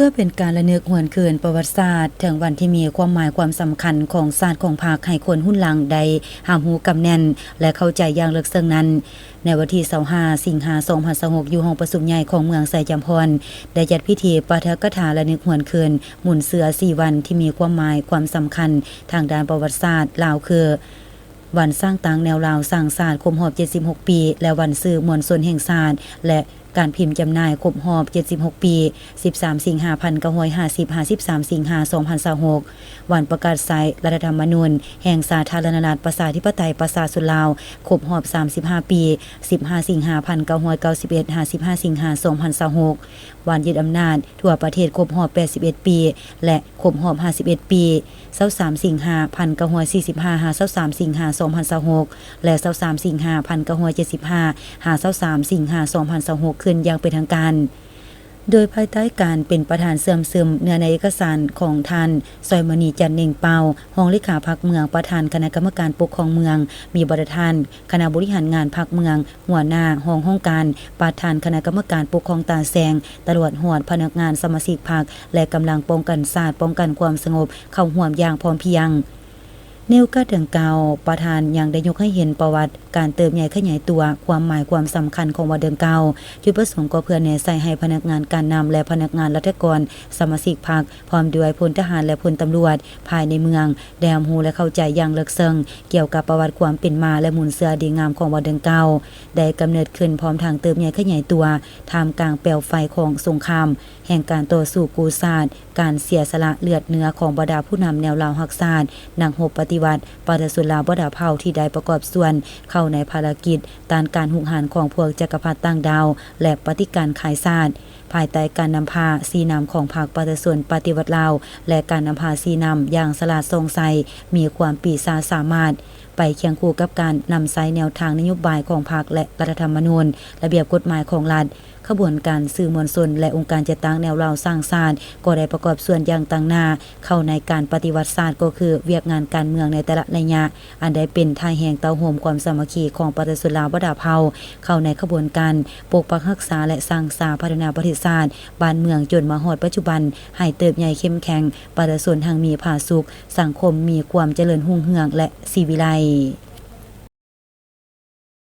พื่อเป็นการระลึกหวนคืนประวัติศาสตร์ถึงวันที่มีความหมายความสำคัญของศาสตร์ของภาคให้คนหุ้นหลังได้หามหูกำแน่นและเข้าใจอย่างลึกซึ้งนั้นในวันที่25สิงหาคม2026อยู่ห้องประชุมใหญ่ของเมืองไสจำพรได้จัดพิธีปาฐกถาระลึกหวนคืนหมุนเสือ4วันที่มีความหมายความสำคัญทางด้านประวัติศาสตร์ลาวคือวันสร้างตังแนวลาวสร้างศาสตร์ครบรอบ76ปีและวันสื่อมวลชนแห่งศาสตร์และการพิมพ์จำหน่ายครบรอบ76ปี13สิงหาคม1950 53สิงหาคม2026วันประกาศใช้รัฐธรรมนูญแห่งสาธารณรัฐประชาธิปไตยประชาชนลาวครบรอบ35ปี15สิงหาคม1991 55สิงหาคม2026วันยึดอำนาจทั่วประเทศครบรอบ81ปีและครบรอบ51ปี23สิงหาคม1945 23สิงหาคม2026และ23สิงหาคม1975 23สิงหาคม2026ขึ้นอย่างเป็นทางการโดยภายใต้การเป็นประธานเสื่อมซึมเนื้อในเอกสารของท่านซอยมณีจันเน่งเปารองเลขาพรรคเมืองประธานคณะกรรมการปกครองเมืองมีประธานคณะบริหารงานพรรคเมืองหัวหน้าห้องการประธานคณะกรรมการปกครองตาแสงตำรวจหอดพนักงานสมาชิกพรรคและกำลังป้องกันศาสตร์ป้องกันความสงบเข้าร่วมอย่างพร้อมเพรียงแนวการดังกล่าวประธานยังได้ยกให้เห็นประวัติการเติบใหญ่ขยายตัวความหมายความสำคัญของวัดดังกล่าวจุดประสงค์ก็เพื่อแนะใส่ให้พนักงานการนำและพนักงานราชการสมาชิกพรรคพร้อมด้วยพลทหารและพลตำรวจภายในเมืองได้รับรู้และเข้าใจอย่างลึกซึ้งเกี่ยวกับประวัติความเป็นมาและมูลเสือดีงามของวัดดังกล่าวได้กำเนิดขึ้นพร้อมทางเติบใหญ่ขยายตัวท่ามกลางเปลวไฟของสงครามแห่งการต่อสู้กู้ชาติการเสียสละเลือดเนื้อของบรรดาผู้นำแนวลาวรักชาตินักรบปฏิวัติประชาชนลาวบ่ดาเผ่าที่ได้ประกอบส่วนเข้าในภารกิจต้านการหุกหาญของพวกจักรพรรดิต่างดาวและปฏิการขายชาติภายใต้การนำพาสีนำของพรรคประชาชนปฏิวัติลาวและการนำพาสีนำอย่างสลาดทรงใสมีความปีศาจสามารถไปเคียงคู่กับการนำใช้แนวทางนโยบายของพรรคและรัฐธรรมนูญระเบียบกฎหมายของรัฐขบวนการสื่อมวลชนและองค์การจัดตั้งแนวเราสร้างชาติก็ได้ประกอบส่วนอย่างต่างหน้าเข้าในการปฏิวัติศาสตร์ก็คือเวียกงานการเมืองในแต่ละระยะอันใดเป็นท่าแห่งเต้าโหมความสามัคคีของประชาชนลาวบ่ดาเผ่าเข้าในขบวนการปกปักรักษาและสร้างสาพัฒนาประเทศชาติบ้านเมืองจนมาฮอดปัจจุบันให้เติบใหญ่เข้มแข็งประชาชนทั้งมีผาสุขสังคมมีความเจริญรุ่งเรืองและสิวิไล